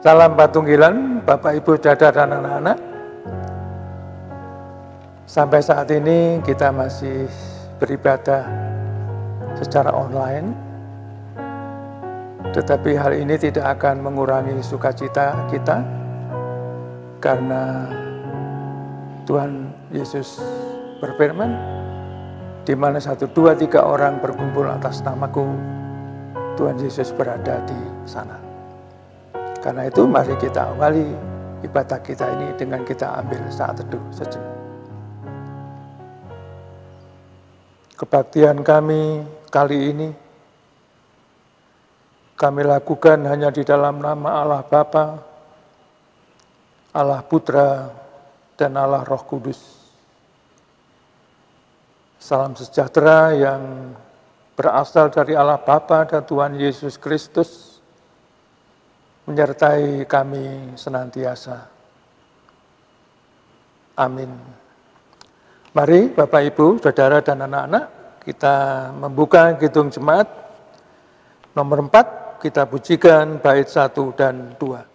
Salam Patunggilan, Bapak, Ibu, Saudara, dan anak-anak. Sampai saat ini kita masih beribadah secara online, tetapi hal ini tidak akan mengurangi sukacita kita, karena Tuhan Yesus berfirman, di mana 1, 2, 3 orang berkumpul atas namaku, Tuhan Yesus berada di sana. Karena itu mari kita awali ibadah kita ini dengan kita ambil saat teduh sejenak. Kebaktian kami kali ini kami lakukan hanya di dalam nama Allah Bapa, Allah Putra, dan Allah Roh Kudus. Salam sejahtera yang berasal dari Allah Bapa dan Tuhan Yesus Kristus menyertai kami senantiasa. Amin. Mari Bapak, Ibu, Saudara, dan anak-anak, kita membuka Kidung Jemaat nomor 4, kita pujikan bait 1 dan 2.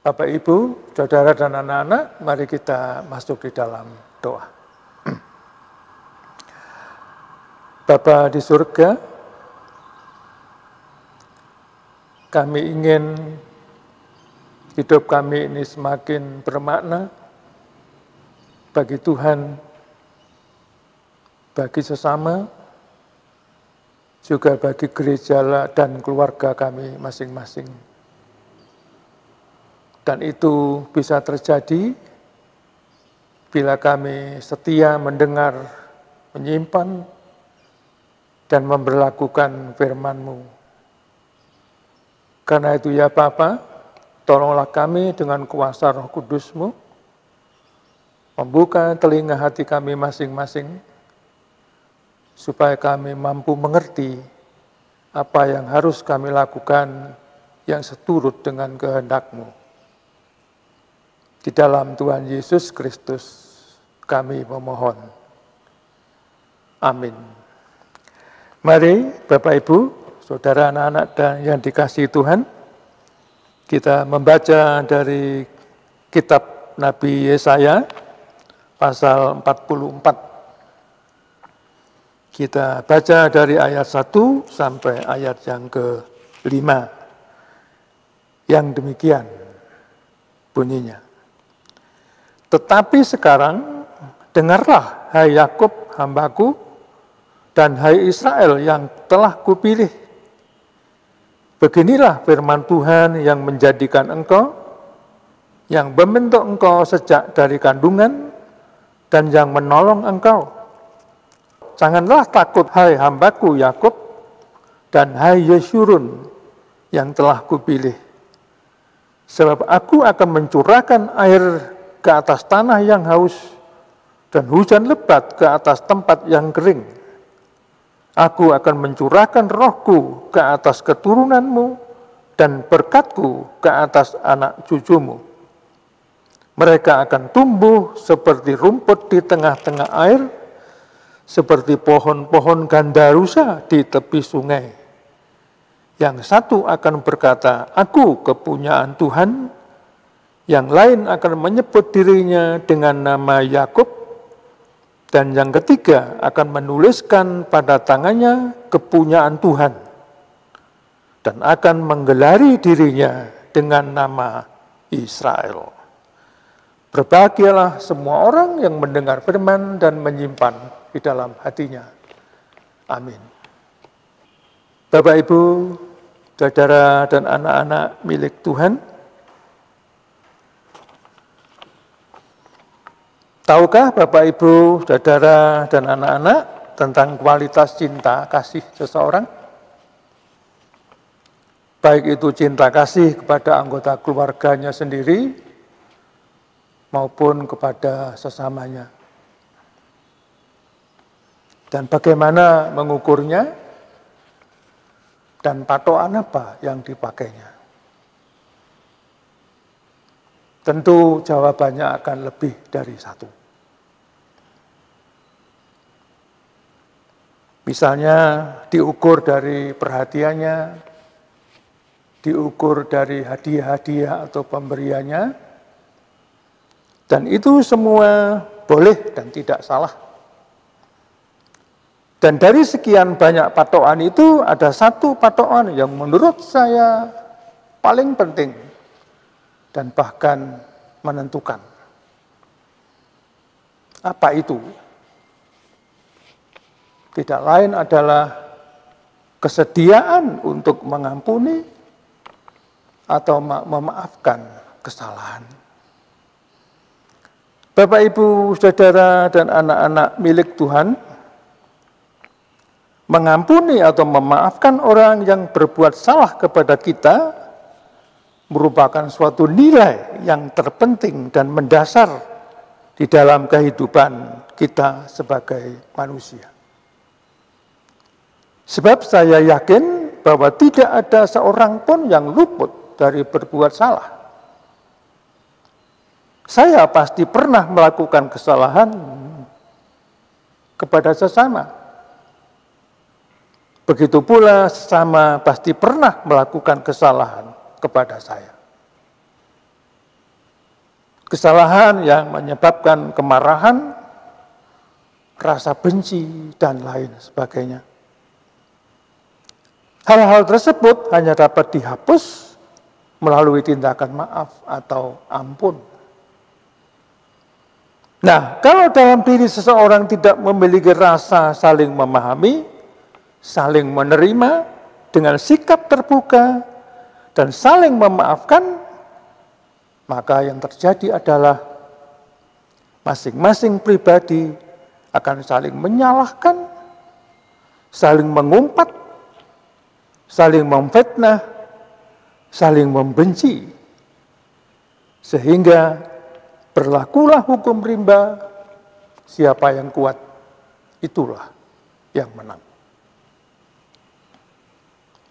Bapak, Ibu, Saudara, dan anak-anak, mari kita masuk di dalam doa. Bapa di surga, kami ingin hidup kami ini semakin bermakna bagi Tuhan, bagi sesama, juga bagi gereja dan keluarga kami masing-masing. Dan itu bisa terjadi bila kami setia mendengar, menyimpan, dan memberlakukan firman-Mu. Karena itu ya Bapa, tolonglah kami dengan kuasa Roh Kudus-Mu, membuka telinga hati kami masing-masing, supaya kami mampu mengerti apa yang harus kami lakukan yang seturut dengan kehendak-Mu. Di dalam Tuhan Yesus Kristus kami memohon. Amin. Mari Bapak, Ibu, Saudara, anak-anak dan yang dikasihi Tuhan, kita membaca dari kitab Nabi Yesaya pasal 44. Kita baca dari ayat 1 sampai ayat yang ke-5. Yang demikian bunyinya. Tetapi sekarang, dengarlah, hai Yakub hambaku, dan hai Israel yang telah kupilih. Beginilah firman Tuhan yang menjadikan engkau, yang membentuk engkau sejak dari kandungan, dan yang menolong engkau. Janganlah takut, hai hambaku Yakub, dan hai Yeshurun yang telah kupilih. Sebab aku akan mencurahkan air ke atas tanah yang haus, dan hujan lebat ke atas tempat yang kering. Aku akan mencurahkan rohku ke atas keturunanmu, dan berkatku ke atas anak cucumu. Mereka akan tumbuh seperti rumput di tengah-tengah air, seperti pohon-pohon gandarusa di tepi sungai. Yang satu akan berkata, "Aku kepunyaan Tuhan," yang lain akan menyebut dirinya dengan nama Yakub, dan yang ketiga akan menuliskan pada tangannya kepunyaan Tuhan, dan akan menggelari dirinya dengan nama Israel. Berbahagialah semua orang yang mendengar firman dan menyimpan di dalam hatinya. Amin. Bapak, Ibu, saudara dan anak-anak milik Tuhan, tahukah Bapak, Ibu, saudara dan anak-anak tentang kualitas cinta kasih seseorang? Baik itu cinta kasih kepada anggota keluarganya sendiri maupun kepada sesamanya. Dan bagaimana mengukurnya? Dan patokan apa yang dipakainya? Tentu jawabannya akan lebih dari satu. Misalnya diukur dari perhatiannya, diukur dari hadiah-hadiah atau pemberiannya, dan itu semua boleh dan tidak salah. Dan dari sekian banyak patokan itu, ada satu patokan yang menurut saya paling penting dan bahkan menentukan. Apa itu? Tidak lain adalah kesediaan untuk mengampuni atau memaafkan kesalahan. Bapak, Ibu, saudara, dan anak-anak milik Tuhan, mengampuni atau memaafkan orang yang berbuat salah kepada kita merupakan suatu nilai yang terpenting dan mendasar di dalam kehidupan kita sebagai manusia. Sebab saya yakin bahwa tidak ada seorang pun yang luput dari berbuat salah. Saya pasti pernah melakukan kesalahan kepada sesama. Begitu pula sesama pasti pernah melakukan kesalahan kepada saya. Kesalahan yang menyebabkan kemarahan, rasa benci, dan lain sebagainya. Hal-hal tersebut hanya dapat dihapus melalui tindakan maaf atau ampun. Nah, kalau dalam diri seseorang tidak memiliki rasa saling memahami, saling menerima dengan sikap terbuka, dan saling memaafkan, maka yang terjadi adalah masing-masing pribadi akan saling menyalahkan, saling mengumpat, saling memfitnah, saling membenci, sehingga berlakulah hukum rimba, siapa yang kuat, itulah yang menang.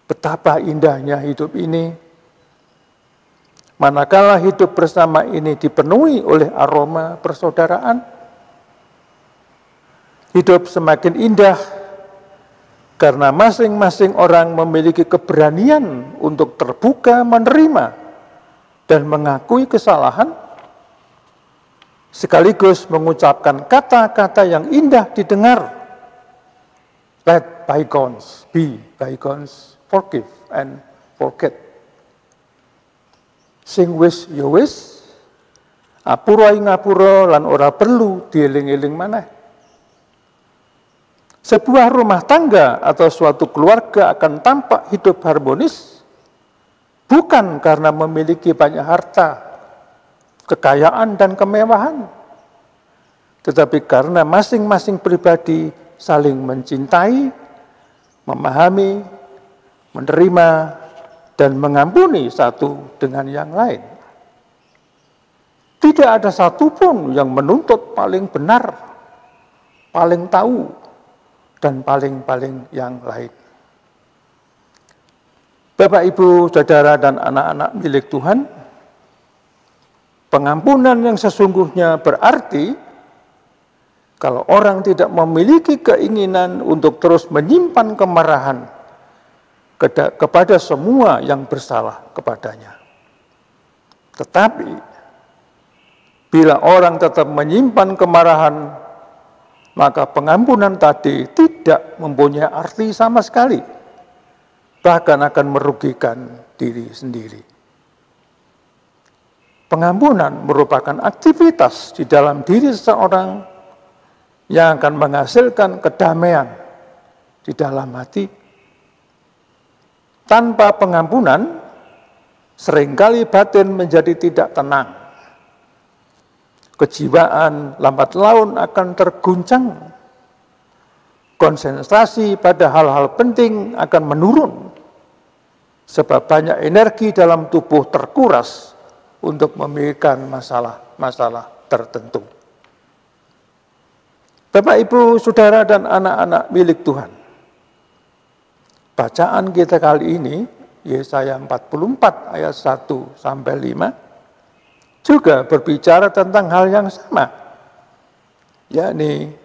Betapa indahnya hidup ini, manakala hidup bersama ini dipenuhi oleh aroma persaudaraan. Hidup semakin indah karena masing-masing orang memiliki keberanian untuk terbuka menerima dan mengakui kesalahan, sekaligus mengucapkan kata-kata yang indah didengar. Let bygones be bygones. Forgive and forget. Sing wis ya wis, apura ing ngapura lan ora perlu dieling-eling maneh. Sebuah rumah tangga atau suatu keluarga akan tampak hidup harmonis bukan karena memiliki banyak harta, kekayaan dan kemewahan, tetapi karena masing-masing pribadi saling mencintai, memahami, menerima, dan mengampuni satu dengan yang lain. Tidak ada satupun yang menuntut paling benar, paling tahu, dan paling-paling yang lain. Bapak, Ibu, saudara, dan anak-anak milik Tuhan, pengampunan yang sesungguhnya berarti Kalau orang tidak memiliki keinginan untuk terus menyimpan kemarahan kepada semua yang bersalah kepadanya. Tetapi, bila orang tetap menyimpan kemarahan, maka pengampunan tadi tidak mempunyai arti sama sekali, bahkan akan merugikan diri sendiri. Pengampunan merupakan aktivitas di dalam diri seseorang yang akan menghasilkan kedamaian di dalam hati. Tanpa pengampunan, seringkali batin menjadi tidak tenang. Kejiwaan lambat laun akan terguncang. Konsentrasi pada hal-hal penting akan menurun, sebab banyak energi dalam tubuh terkuras untuk memikirkan masalah-masalah tertentu. Bapak, Ibu, Saudara, dan anak-anak milik Tuhan. Bacaan kita kali ini, Yesaya 44 ayat 1 sampai 5, juga berbicara tentang hal yang sama, yakni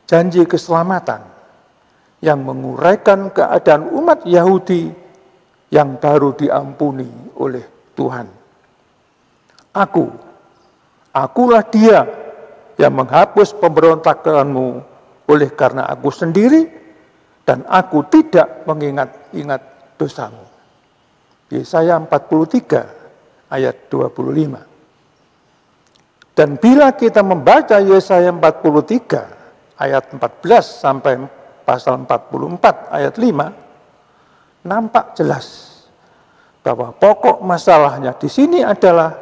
janji keselamatan yang menguraikan keadaan umat Yahudi yang baru diampuni oleh Tuhan. Akulah Dia yang menghapus pemberontakanmu oleh karena Aku sendiri, dan Aku tidak mengingat-ingat dosamu. Yesaya 43 ayat 25. Dan bila kita membaca Yesaya 43 ayat 14 sampai pasal 44 ayat 5, nampak jelas bahwa pokok masalahnya di sini adalah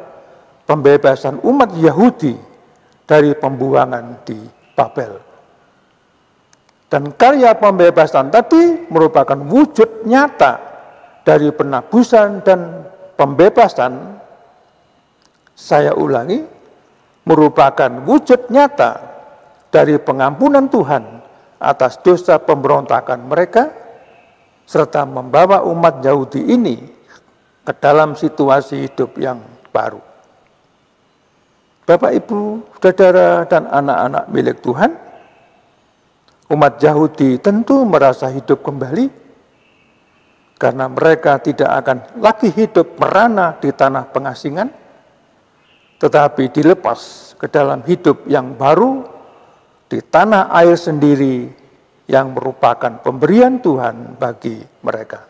pembebasan umat Yahudi dari pembuangan di Babel. Dan karya pembebasan tadi merupakan wujud nyata dari penebusan dan pembebasan, saya ulangi, merupakan wujud nyata dari pengampunan Tuhan atas dosa pemberontakan mereka, serta membawa umat Yahudi ini ke dalam situasi hidup yang baru. Bapak, Ibu, Saudara, dan anak-anak milik Tuhan, umat Yahudi tentu merasa hidup kembali, karena mereka tidak akan lagi hidup merana di tanah pengasingan, tetapi dilepas ke dalam hidup yang baru di tanah air sendiri yang merupakan pemberian Tuhan bagi mereka.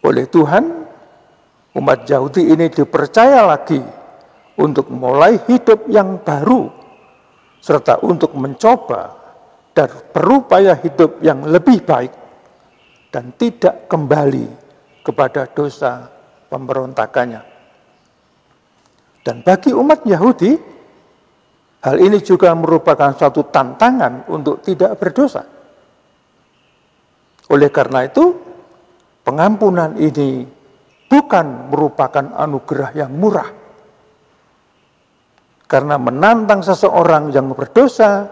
Oleh Tuhan, umat Yahudi ini dipercaya lagi untuk mulai hidup yang baru, serta untuk mencoba dan berupaya hidup yang lebih baik, dan tidak kembali kepada dosa pemberontakannya. Dan bagi umat Yahudi, hal ini juga merupakan suatu tantangan untuk tidak berdosa. Oleh karena itu, pengampunan ini bukan merupakan anugerah yang murah, karena menantang seseorang yang berdosa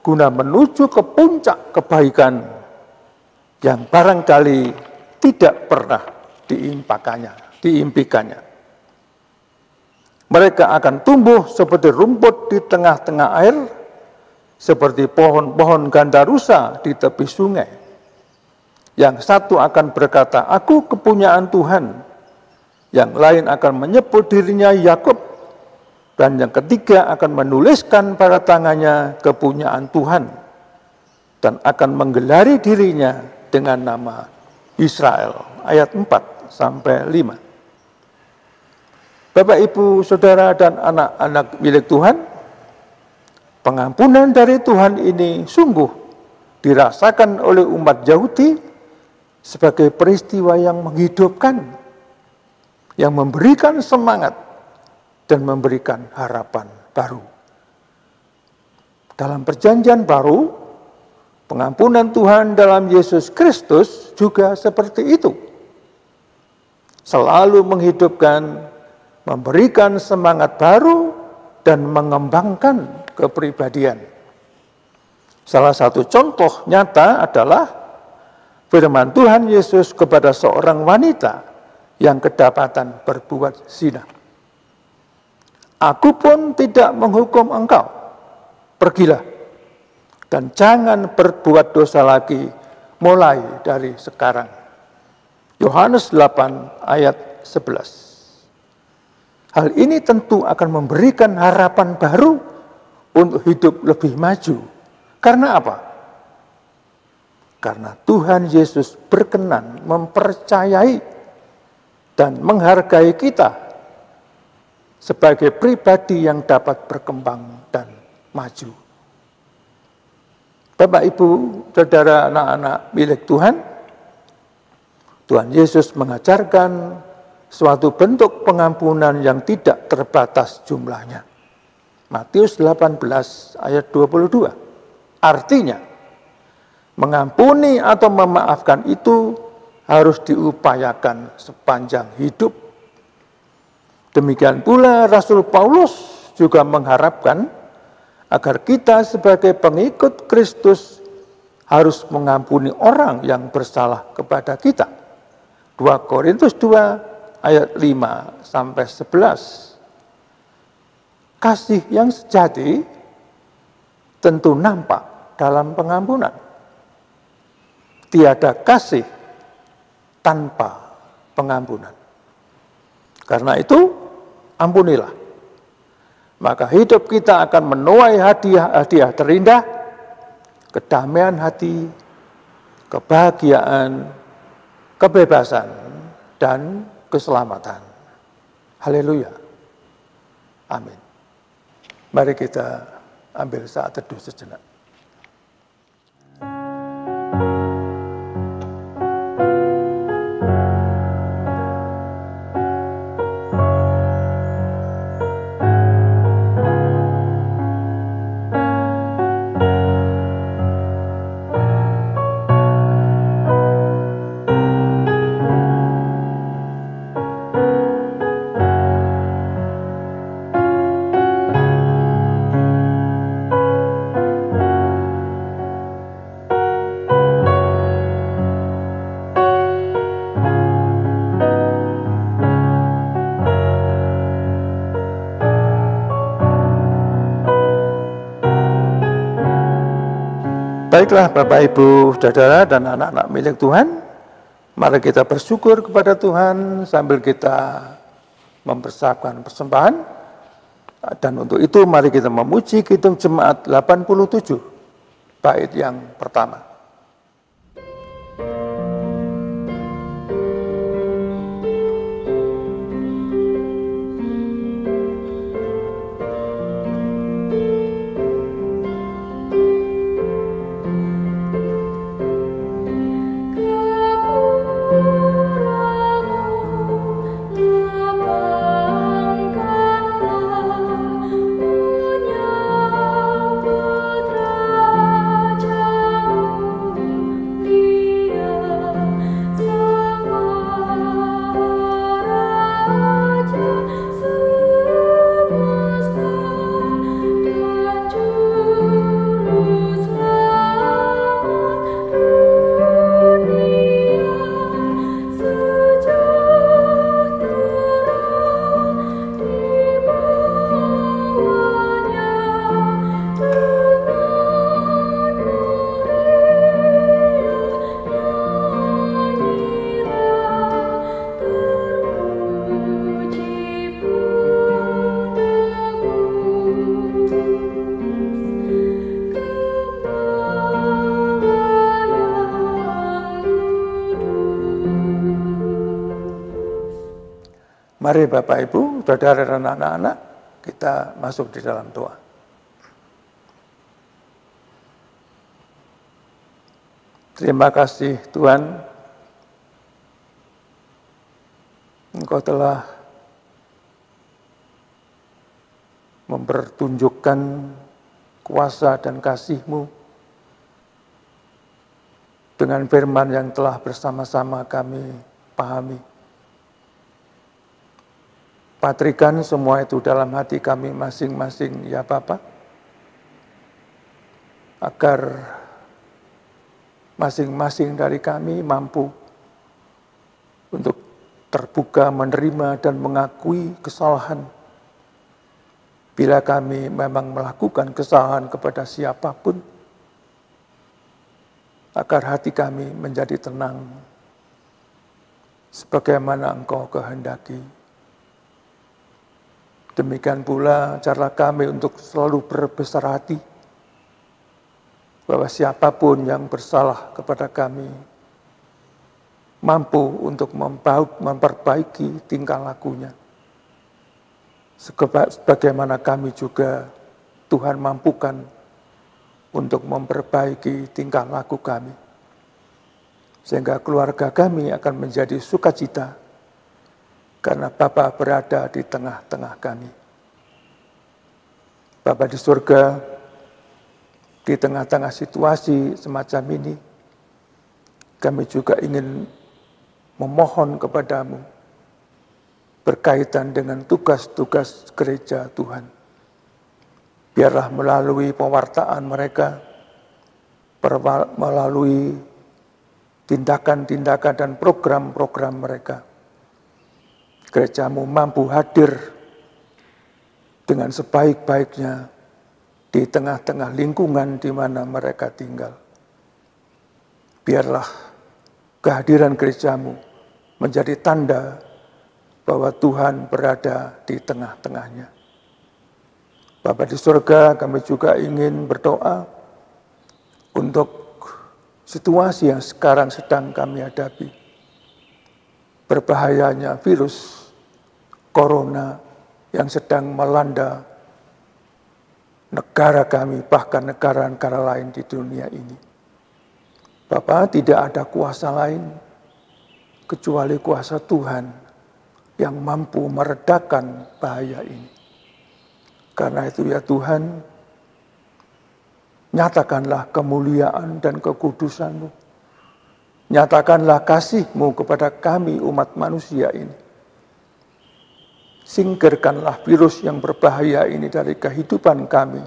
guna menuju ke puncak kebaikan yang barangkali tidak pernah diimpikannya. Mereka akan tumbuh seperti rumput di tengah-tengah air, seperti pohon-pohon gandarusa di tepi sungai. Yang satu akan berkata, Aku kepunyaan Tuhan. Yang lain akan menyebut dirinya Yakub. Dan yang ketiga akan menuliskan pada tangannya kepunyaan Tuhan. Dan akan menggelari dirinya dengan nama Israel. Ayat 4 sampai 5. Bapak, Ibu, Saudara, dan anak-anak milik Tuhan, pengampunan dari Tuhan ini sungguh dirasakan oleh umat Yahudi sebagai peristiwa yang menghidupkan, yang memberikan semangat dan memberikan harapan baru. Dalam perjanjian baru, pengampunan Tuhan dalam Yesus Kristus juga seperti itu. Selalu menghidupkan, memberikan semangat baru, dan mengembangkan kepribadian. Salah satu contoh nyata adalah firman Tuhan Yesus kepada seorang wanita yang kedapatan berbuat zina. Aku pun tidak menghukum engkau. pergilah dan jangan berbuat dosa lagi mulai dari sekarang. Yohanes 8 ayat 11. Hal ini tentu akan memberikan harapan baru untuk hidup lebih maju. Karena apa? Karena Tuhan Yesus berkenan mempercayai dan menghargai kita sebagai pribadi yang dapat berkembang dan maju. Bapak, Ibu, saudara, anak-anak milik Tuhan, Tuhan Yesus mengajarkan suatu bentuk pengampunan yang tidak terbatas jumlahnya. Matius 18 ayat 22. Artinya, mengampuni atau memaafkan itu harus diupayakan sepanjang hidup. Demikian pula Rasul Paulus juga mengharapkan agar kita sebagai pengikut Kristus harus mengampuni orang yang bersalah kepada kita. 2 Korintus 2 ayat 5 sampai 11. Kasih yang sejati tentu nampak dalam pengampunan. Tiada kasih tanpa pengampunan. Karena itu, ampunilah. Maka hidup kita akan menuai hadiah-hadiah terindah, kedamaian hati, kebahagiaan, kebebasan, dan keselamatan. Haleluya. Amin. Mari kita ambil saat teduh sejenak. Baiklah Bapak, Ibu, saudara, dan anak-anak milik Tuhan, mari kita bersyukur kepada Tuhan sambil kita mempersiapkan persembahan. Dan untuk itu mari kita memuji Kidung Jemaat 87, bait yang pertama. Mari Bapak, Ibu, saudara dan anak-anak, kita masuk di dalam doa. Terima kasih Tuhan, Engkau telah mempertunjukkan kuasa dan kasih-Mu dengan firman yang telah bersama-sama kami pahami. Patrikan semua itu dalam hati kami masing-masing, ya Bapa, agar masing-masing dari kami mampu untuk terbuka, menerima dan mengakui kesalahan Bila kami memang melakukan kesalahan kepada siapapun, agar hati kami menjadi tenang, sebagaimana Engkau kehendaki. Demikian pula cara kami untuk selalu berbesar hati, bahwa siapapun yang bersalah kepada kami, mampu untuk memperbaiki tingkah lakunya. Sebagaimana kami juga Tuhan mampukan untuk memperbaiki tingkah laku kami. Sehingga keluarga kami akan menjadi sukacita karena Bapa berada di tengah-tengah kami. Bapa di surga, di tengah-tengah situasi semacam ini, kami juga ingin memohon kepadamu berkaitan dengan tugas-tugas gereja Tuhan. Biarlah melalui pewartaan mereka, melalui tindakan-tindakan dan program-program mereka, gerejamu mampu hadir dengan sebaik-baiknya di tengah-tengah lingkungan di mana mereka tinggal. Biarlah kehadiran gerejamu menjadi tanda bahwa Tuhan berada di tengah-tengahnya. Bapa di surga, kami juga ingin berdoa untuk situasi yang sekarang sedang kami hadapi. Berbahayanya virus corona yang sedang melanda negara kami, bahkan negara-negara lain di dunia ini. Bapa, tidak ada kuasa lain kecuali kuasa Tuhan yang mampu meredakan bahaya ini. Karena itu ya Tuhan, nyatakanlah kemuliaan dan kekudusan-Mu. Nyatakanlah kasih-Mu kepada kami umat manusia ini. Singkirkanlah virus yang berbahaya ini dari kehidupan kami,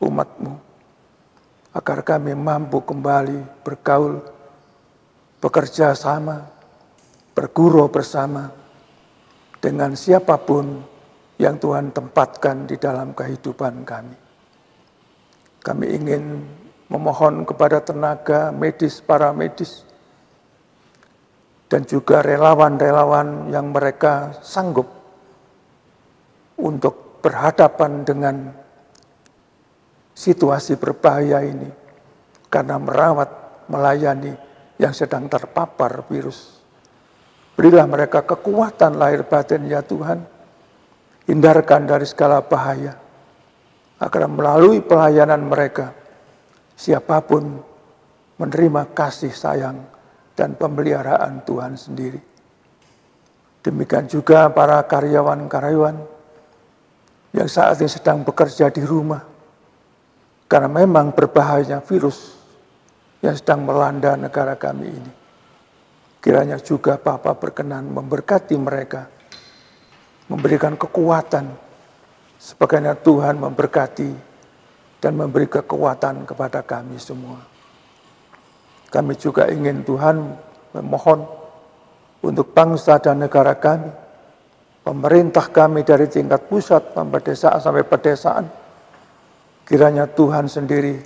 umat-Mu. Agar kami mampu kembali bergaul, bekerja sama, berguru bersama, dengan siapapun yang Tuhan tempatkan di dalam kehidupan kami. Kami ingin memohon kepada tenaga medis, para medis, dan juga relawan-relawan yang mereka sanggup untuk berhadapan dengan situasi berbahaya ini, karena merawat, melayani yang sedang terpapar virus. Berilah mereka kekuatan lahir batin ya Tuhan. Hindarkan dari segala bahaya. Agar melalui pelayanan mereka, siapapun menerima kasih sayang dan pemeliharaan Tuhan sendiri. Demikian juga para karyawan-karyawan yang saat ini sedang bekerja di rumah. Karena memang berbahayanya virus yang sedang melanda negara kami ini. Kiranya juga Bapa berkenan memberkati mereka, memberikan kekuatan, sebagaimana Tuhan memberkati dan memberi kekuatan kepada kami semua. Kami juga ingin Tuhan memohon untuk bangsa dan negara kami, pemerintah kami dari tingkat pusat sampai pedesaan sampai pedesaan. Kiranya Tuhan sendiri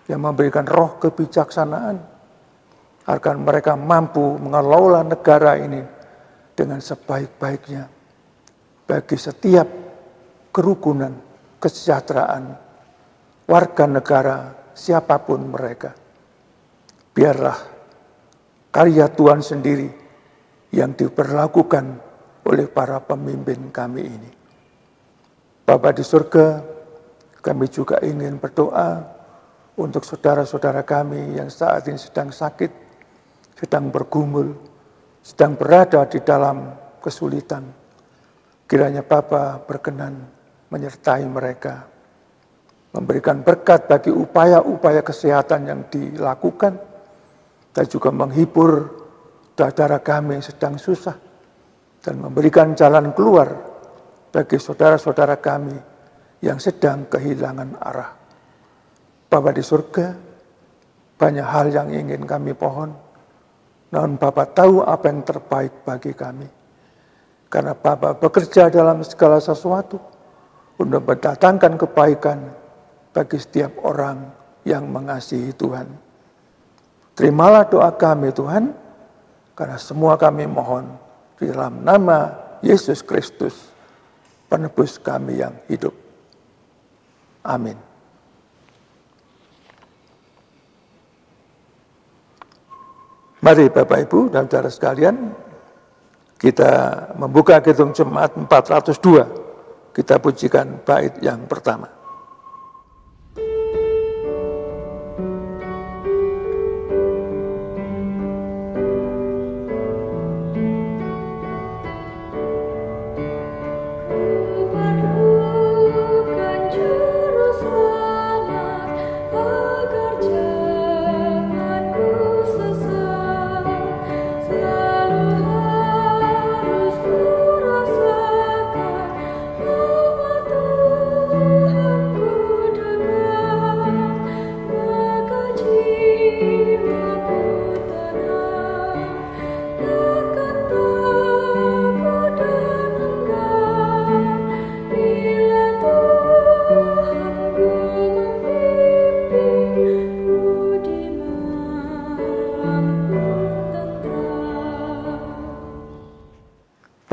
yang memberikan roh kebijaksanaan, agar mereka mampu mengelola negara ini dengan sebaik-baiknya bagi setiap kerukunan, kesejahteraan, warga negara, siapapun mereka. Biarlah karya Tuhan sendiri yang diperlakukan oleh para pemimpin kami ini. Bapa di surga, kami juga ingin berdoa untuk saudara-saudara kami yang saat ini sedang sakit, sedang bergumul, sedang berada di dalam kesulitan. Kiranya Bapa berkenan menyertai mereka, memberikan berkat bagi upaya-upaya kesehatan yang dilakukan, dan juga menghibur saudara kami yang sedang susah, dan memberikan jalan keluar bagi saudara-saudara kami yang sedang kehilangan arah. Bapa di surga, banyak hal yang ingin kami pohon, namun Bapa tahu apa yang terbaik bagi kami. Karena Bapa bekerja dalam segala sesuatu untuk mendatangkan kebaikan bagi setiap orang yang mengasihi Tuhan. Terimalah doa kami Tuhan, karena semua kami mohon di dalam nama Yesus Kristus, penebus kami yang hidup. Amin. Mari Bapak Ibu dan saudara sekalian, kita membuka Kidung Jemaat 402. Kita pujikan bait yang pertama.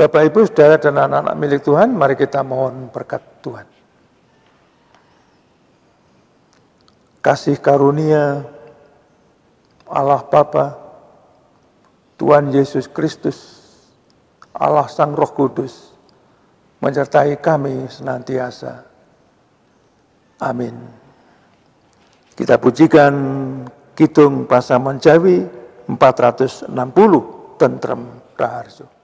Bapak Ibu, saudara dan anak-anak milik Tuhan, mari kita mohon berkat Tuhan. Kasih karunia Allah Bapa, Tuhan Yesus Kristus, Allah Sang Roh Kudus, menyertai kami senantiasa. Amin. Kita pujikan Kidung Pasaman Jawi 460, Tentrem Raharjo.